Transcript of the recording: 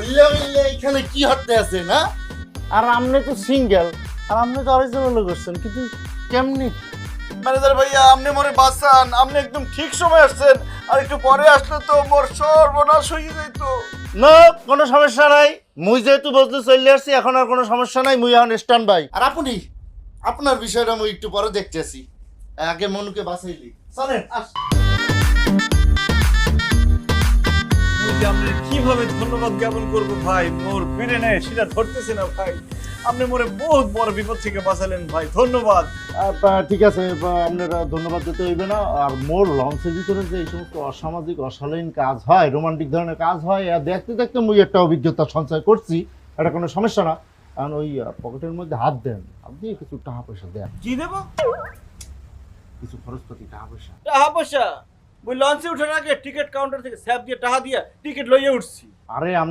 খুললে মিললে এখানে কি হতে আছে না? আর আপনি তো সিঙ্গেল, আর আপনি তো অরিজিনাল করছেন, কিন্তু কেমনি? ম্যানেজার ভাইয়া আপনি মোরে বাঁচান, আপনি একদম ঠিক সময় আসছেন, আর একটু পরে আসলে তো মোর সর্বনাশ হয়ে যেত। না, কোনো সমস্যা নাই। মুই যেহেতু বসতে চলে আসছি, এখন আর কোনো সমস্যা নাই। মুই এখন স্ট্যান্ড বাই। আর আপনি, আপনার বিষয়টা মুই একটু পরে দেখতেছি। আগে মনুকে বাঁচাইলি। চলেন আস। আপনি কিভাবে ধন্যবাদ জ্ঞাপন করবো ভাই, মোর ফিরে নেয় সেটা ধরতেছে না ভাই। আপনি মোরে বহুত বড় বিপদ থেকে বাঁচালেন ভাই, ধন্যবাদ। ঠিক আছে, আপনারা ধন্যবাদ দিতে হইবে না। আর মোর লঞ্চের ভিতরে যে এই সমস্ত অসামাজিক অশালীন কাজ হয়, রোমান্টিক ধরনের কাজ হয়, দেখতে দেখতে মুই একটা অভিজ্ঞতা সঞ্চয় করছি। এটা কোনো সমস্যা না। কারণ ওই পকেটের মধ্যে হাত দেন, হাত দিয়ে কিছু টাকা পয়সা দেন, কি দেবো? কিছু খরচপাতি টাকা পয়সা। টাকা পয়সা? ওই লঞ্চে উঠার আগে টিকিট কাউন্টার থেকে স্যাপ দিয়ে টাকা দিয়ে টিকিট লইয়ে উঠছি। আরে আপনি